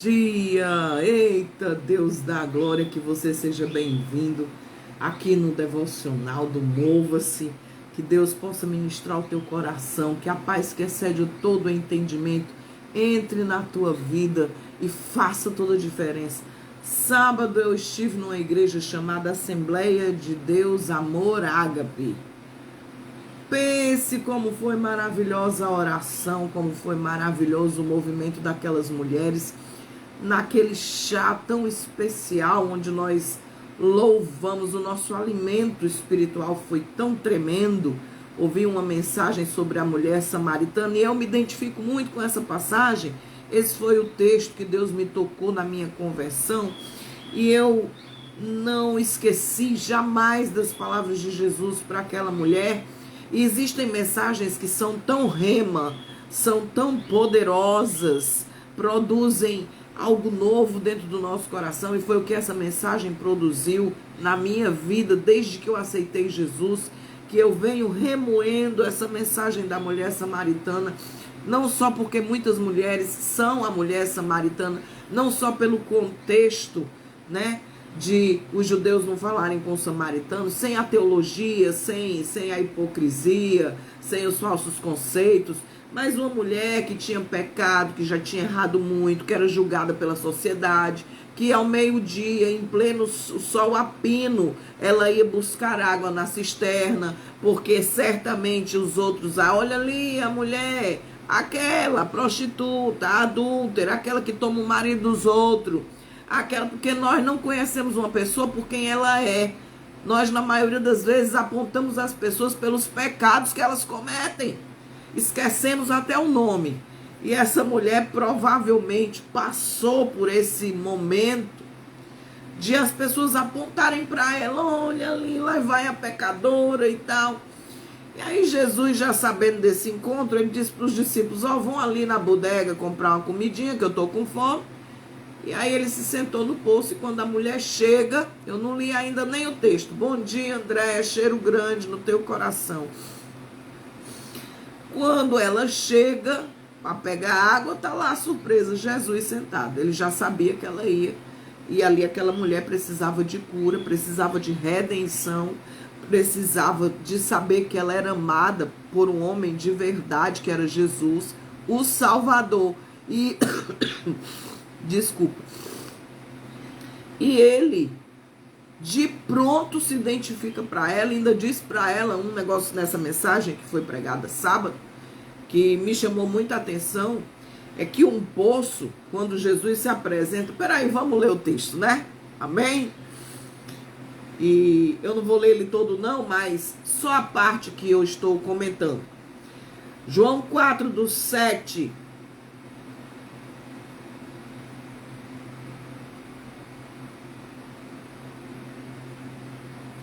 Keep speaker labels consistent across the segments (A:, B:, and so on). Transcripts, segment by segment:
A: Dia! Eita, Deus da glória, que você seja bem-vindo aqui no devocional do Mova-se, que Deus possa ministrar o teu coração, que a paz que excede todo o entendimento entre na tua vida e faça toda a diferença. Sábado eu estive numa igreja chamada Assembleia de Deus Amor Ágape. Pense como foi maravilhosa a oração, como foi maravilhoso o movimento daquelas mulheres naquele chá tão especial onde nós louvamos. O nosso alimento espiritual foi tão tremendo. Ouvi uma mensagem sobre a mulher samaritana e eu me identifico muito com essa passagem. Esse foi o texto que Deus me tocou na minha conversão e eu não esqueci jamais das palavras de Jesus para aquela mulher. E existem mensagens que são tão rema, são tão poderosas, produzem algo novo dentro do nosso coração, e foi o que essa mensagem produziu na minha vida desde que eu aceitei Jesus, que eu venho remoendo essa mensagem da mulher samaritana, não só porque muitas mulheres são a mulher samaritana, não só pelo contexto, né, de os judeus não falarem com os samaritanos, sem a teologia, sem a hipocrisia, sem os falsos conceitos, mas uma mulher que tinha pecado, que já tinha errado muito, que era julgada pela sociedade, que ao meio-dia, em pleno sol a pino, ela ia buscar água na cisterna, porque certamente os outros, olha ali a mulher, aquela prostituta, a adúltera, aquela que toma o marido dos outros, aquela, porque nós não conhecemos uma pessoa por quem ela é. Nós, na maioria das vezes, apontamos as pessoas pelos pecados que elas cometem. Esquecemos até o nome. E essa mulher provavelmente passou por esse momento de as pessoas apontarem para ela, olha ali, lá vai a pecadora e tal. E aí Jesus, já sabendo desse encontro, ele disse para os discípulos, vão ali na bodega comprar uma comidinha, que eu estou com fome. E aí ele se sentou no poço, e quando a mulher chega, eu não li ainda nem o texto. Bom dia, André, cheiro grande no teu coração. Quando ela chega para pegar água, tá lá a surpresa, Jesus sentado. Ele já sabia que ela ia. E ali aquela mulher precisava de cura, precisava de redenção, precisava de saber que ela era amada por um homem de verdade, que era Jesus, o Salvador. E desculpa. E ele de pronto se identifica para ela, ainda diz para ela um negócio nessa mensagem que foi pregada sábado, que me chamou muita atenção, é que um poço, quando Jesus se apresenta, peraí, vamos ler o texto, né? Amém? E eu não vou ler ele todo não, mas só a parte que eu estou comentando. João 4, do 7.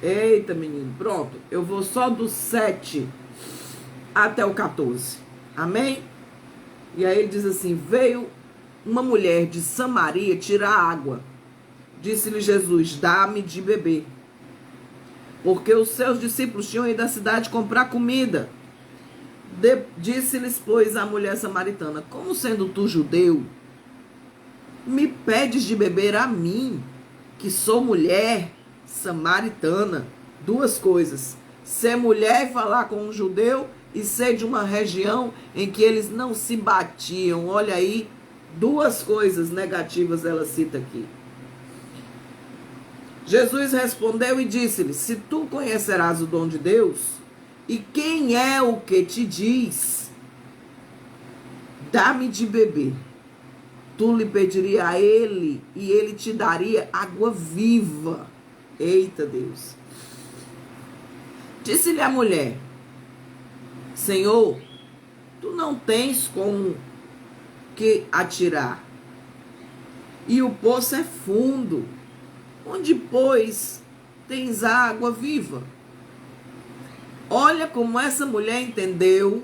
A: Eita, menino, pronto. Eu vou só do 7 até o 14. Amém? E aí ele diz assim, veio uma mulher de Samaria tirar água. Disse-lhe Jesus, dá-me de beber. Porque os seus discípulos tinham ido à cidade comprar comida. Disse-lhes, pois, a mulher samaritana, como sendo tu judeu, me pedes de beber a mim, que sou mulher samaritana? Duas coisas, ser mulher e falar com um judeu, e ser de uma região em que eles não se batiam. Olha aí, duas coisas negativas ela cita aqui. Jesus respondeu e disse-lhe, se tu conhecerás o dom de Deus, e quem é o que te diz, dá-me de beber, tu lhe pediria a ele, e ele te daria água viva. Eita Deus. Disse-lhe a mulher, Senhor, tu não tens com que atirar, e o poço é fundo, onde, pois, tens água viva? Olha como essa mulher entendeu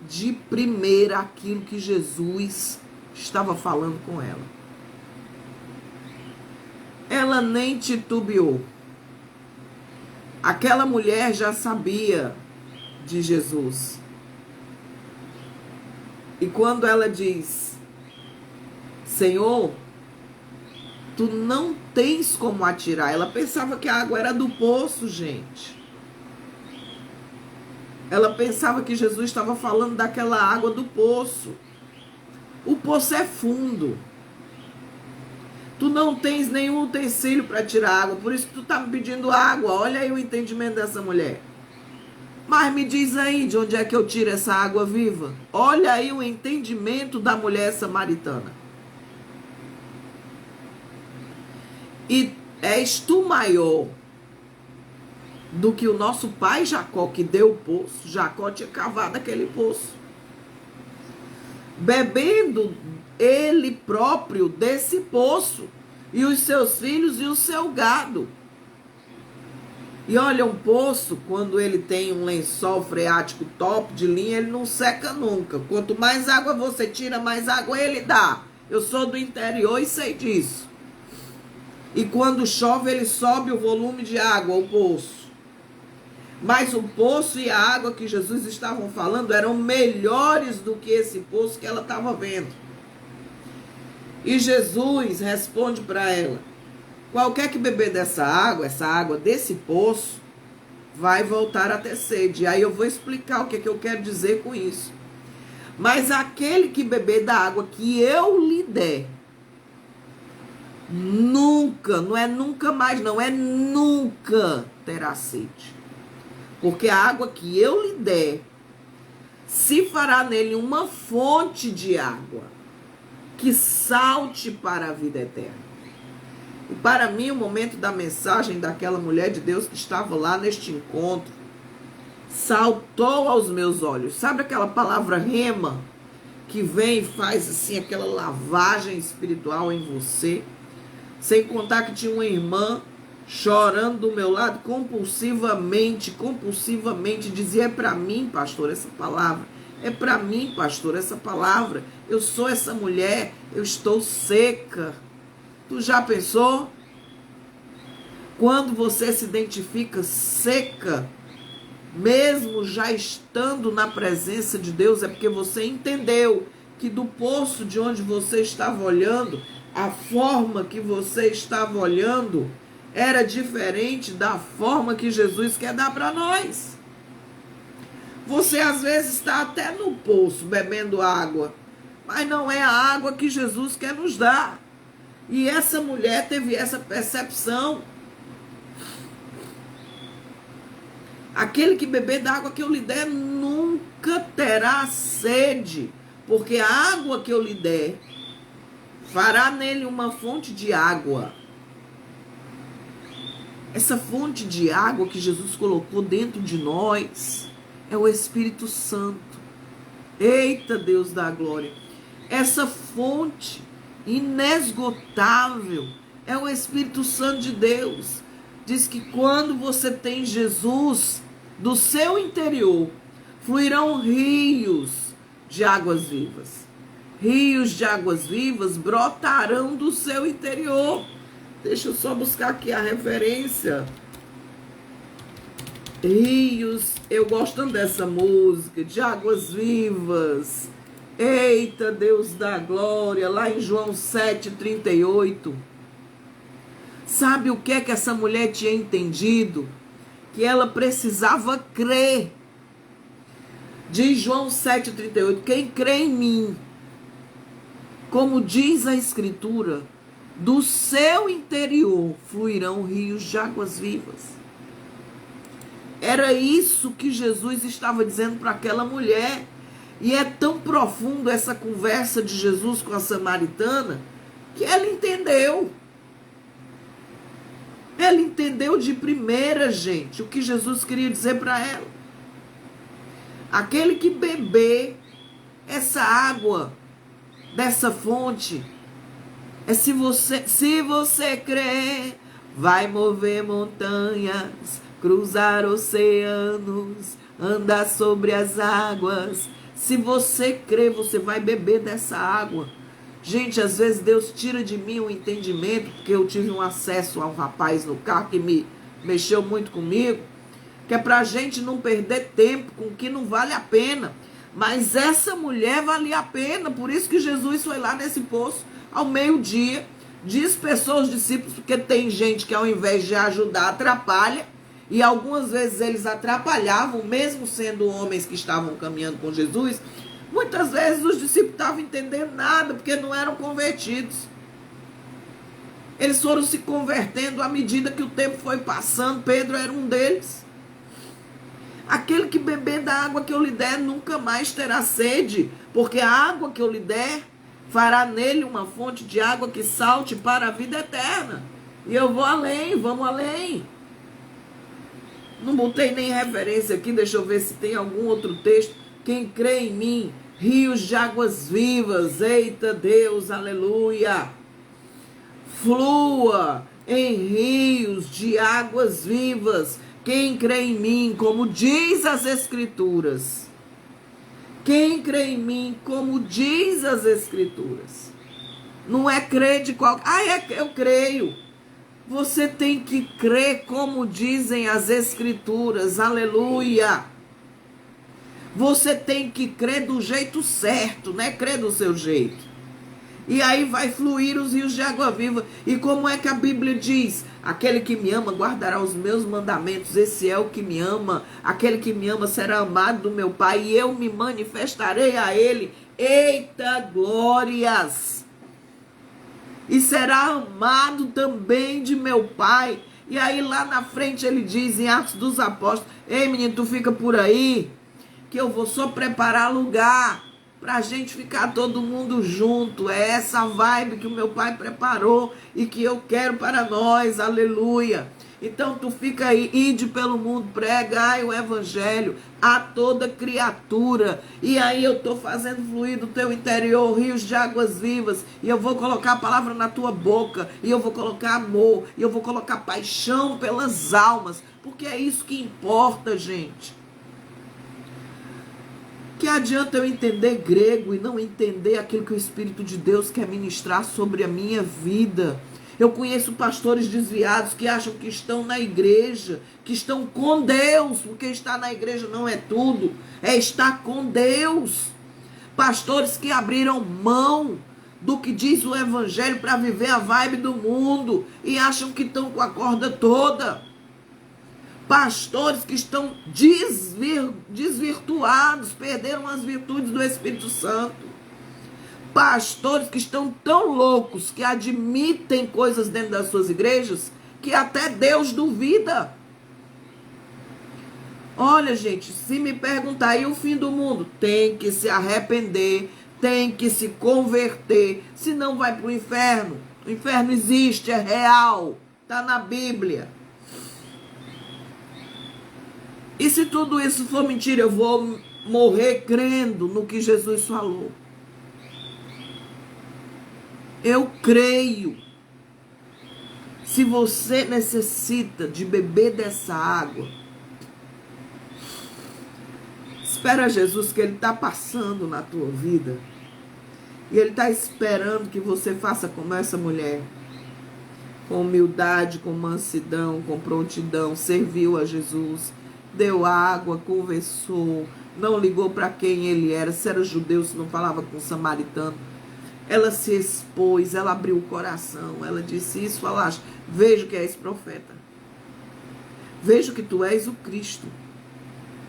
A: de primeira aquilo que Jesus estava falando com ela. Ela nem titubeou. Aquela mulher já sabia de Jesus. E quando ela diz, Senhor, tu não tens como atirar. Ela pensava que a água era do poço, gente. Ela pensava que Jesus estava falando daquela água do poço. O poço é fundo. Tu não tens nenhum utensílio para tirar água, por isso que tu tá me pedindo água. Olha aí o entendimento dessa mulher. Mas me diz aí de onde é que eu tiro essa água viva. Olha aí o entendimento da mulher samaritana. E és tu maior do que o nosso pai Jacó, que deu o poço. Jacó tinha cavado aquele poço, bebendo ele próprio desse poço, e os seus filhos e o seu gado. E olha, um poço, quando ele tem um lençol freático top de linha, ele não seca nunca. Quanto mais água você tira, mais água ele dá. Eu sou do interior e sei disso. E quando chove, ele sobe o volume de água, o poço. Mas o poço e a água que Jesus estavam falando eram melhores do que esse poço que ela estava vendo. E Jesus responde para ela: qualquer que beber dessa água, essa água desse poço, vai voltar a ter sede. Aí eu vou explicar o que eu quero dizer com isso. Mas aquele que beber da água que eu lhe der, nunca, não é nunca mais, não é nunca terá sede. Porque a água que eu lhe der, se fará nele uma fonte de água que salte para a vida eterna. E para mim, o momento da mensagem daquela mulher de Deus que estava lá neste encontro, saltou aos meus olhos. Sabe aquela palavra rema, que vem e faz assim aquela lavagem espiritual em você? Sem contar que tinha uma irmã chorando do meu lado compulsivamente, dizia: é para mim, pastor, essa palavra. É para mim, pastor, essa palavra. Eu sou essa mulher, eu estou seca. Tu já pensou? Quando você se identifica seca, mesmo já estando na presença de Deus, é porque você entendeu que do poço de onde você estava olhando, a forma que você estava olhando era diferente da forma que Jesus quer dar para nós. Você às vezes está até no poço bebendo água, mas não é a água que Jesus quer nos dar. E essa mulher teve essa percepção. Aquele que beber da água que eu lhe der nunca terá sede, porque a água que eu lhe der fará nele uma fonte de água. Essa fonte de água que Jesus colocou dentro de nós é o Espírito Santo. Eita, Deus da glória! Essa fonte inesgotável é o Espírito Santo de Deus. Diz que quando você tem Jesus, do seu interior fluirão rios de águas vivas. Rios de águas vivas brotarão do seu interior. Deixa eu só buscar aqui a referência. Rios, eu gosto dessa música, de águas vivas. Eita, Deus da glória, lá em João 7,38. Sabe o que é que essa mulher tinha entendido? Que ela precisava crer. Diz João 7,38, quem crê em mim, como diz a Escritura, do seu interior fluirão rios de águas vivas. Era isso que Jesus estava dizendo para aquela mulher. E é tão profundo essa conversa de Jesus com a samaritana, que ela entendeu. Ela entendeu de primeira, gente, o que Jesus queria dizer para ela. Aquele que beber essa água dessa fonte, se você crer, vai mover montanhas, cruzar oceanos, andar sobre as águas. Se você crer, você vai beber dessa água. Gente, às vezes Deus tira de mim o entendimento, porque eu tive um acesso a um rapaz no carro que me mexeu muito comigo, que é pra gente não perder tempo com o que não vale a pena. Mas essa mulher valia a pena, por isso que Jesus foi lá nesse poço, ao meio-dia, dispersou os discípulos, porque tem gente que ao invés de ajudar, atrapalha, e algumas vezes eles atrapalhavam, mesmo sendo homens que estavam caminhando com Jesus. Muitas vezes os discípulos estavam entendendo nada, porque não eram convertidos. Eles foram se convertendo à medida que o tempo foi passando. Pedro era um deles. Aquele que beber da água que eu lhe der nunca mais terá sede, porque a água que eu lhe der fará nele uma fonte de água que salte para a vida eterna. E eu vou além, vamos além. Não botei nem referência aqui, deixa eu ver se tem algum outro texto. Quem crê em mim, rios de águas vivas, eita Deus, aleluia, flua em rios de águas vivas. Quem crê em mim, como diz as Escrituras. Quem crê em mim, como diz as Escrituras. Não é crer de qualquer... eu creio. Você tem que crer como dizem as Escrituras. Aleluia. Você tem que crer do jeito certo, não é crer do seu jeito. E aí vai fluir os rios de água viva. E como é que a Bíblia diz? Aquele que me ama guardará os meus mandamentos. Esse é o que me ama. Aquele que me ama será amado do meu Pai. E eu me manifestarei a ele. Eita glórias! E será amado também de meu Pai. E aí lá na frente ele diz em Atos dos Apóstolos: ei menino, tu fica por aí, que eu vou só preparar lugar pra gente ficar todo mundo junto. É essa vibe que o meu Pai preparou e que eu quero para nós, aleluia. Então tu fica aí, ide pelo mundo, pregai o evangelho a toda criatura. E aí eu tô fazendo fluir do teu interior rios de águas vivas. E eu vou colocar a palavra na tua boca. E eu vou colocar amor. E eu vou colocar paixão pelas almas. Porque é isso que importa, gente. Que adianta eu entender grego e não entender aquilo que o Espírito de Deus quer ministrar sobre a minha vida? Eu conheço pastores desviados que acham que estão na igreja, que estão com Deus, porque estar na igreja não é tudo, é estar com Deus. Pastores que abriram mão do que diz o evangelho para viver a vibe do mundo e acham que estão com a corda toda. Pastores que estão desvirtuados, perderam as virtudes do Espírito Santo. Pastores que estão tão loucos que admitem coisas dentro das suas igrejas que até Deus duvida. Olha, gente, se me perguntar aí o fim do mundo, tem que se arrepender, tem que se converter, senão vai para o inferno. O inferno existe, é real, está na Bíblia. E se tudo isso for mentira, eu vou morrer crendo no que Jesus falou. Eu creio. Se você necessita de beber dessa água, espera Jesus, que Ele está passando na tua vida. E Ele está esperando que você faça como essa mulher. Com humildade, com mansidão, com prontidão, serviu a Jesus. Deu água, conversou, não ligou para quem ele era, se era judeu, se não falava com samaritano. Ela se expôs, ela abriu o coração, ela disse isso, falaste, vejo que és profeta. Vejo que tu és o Cristo.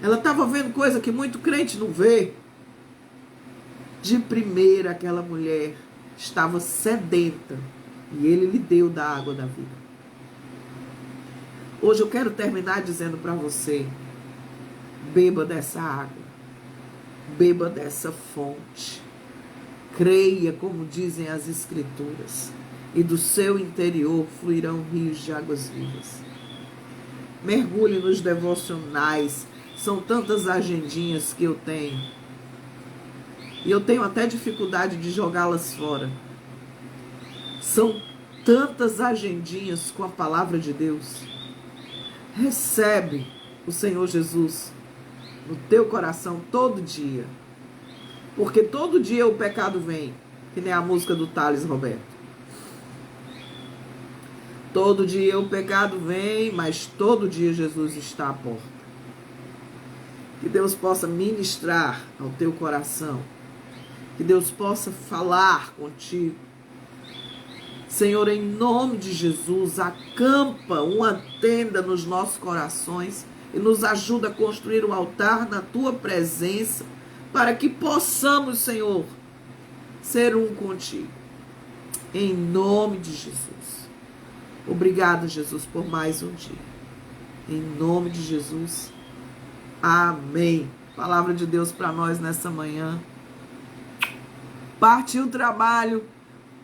A: Ela estava vendo coisa que muito crente não vê. De primeira, aquela mulher estava sedenta e ele lhe deu da água da vida. Hoje eu quero terminar dizendo para você, beba dessa água, beba dessa fonte, creia como dizem as Escrituras, e do seu interior fluirão rios de águas vivas. Mergulhe nos devocionais, são tantas agendinhas que eu tenho, e eu tenho até dificuldade de jogá-las fora. São tantas agendinhas com a palavra de Deus. Recebe o Senhor Jesus no teu coração todo dia. Porque todo dia o pecado vem, que nem a música do Thales Roberto. Todo dia o pecado vem, mas todo dia Jesus está à porta. Que Deus possa ministrar ao teu coração. Que Deus possa falar contigo. Senhor, em nome de Jesus, acampa uma tenda nos nossos corações e nos ajuda a construir um altar na tua presença, para que possamos, Senhor, ser um contigo. Em nome de Jesus. Obrigado, Jesus, por mais um dia. Em nome de Jesus. Amém. Palavra de Deus para nós nessa manhã. Partiu o trabalho.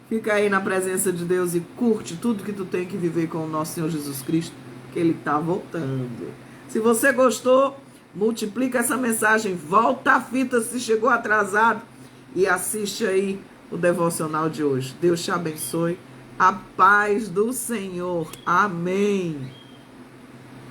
A: Fica aí na presença de Deus e curte tudo que tu tem que viver com o nosso Senhor Jesus Cristo, que Ele está voltando. Se você gostou, multiplica essa mensagem, volta a fita se chegou atrasado e assiste aí o devocional de hoje. Deus te abençoe. A paz do Senhor. Amém.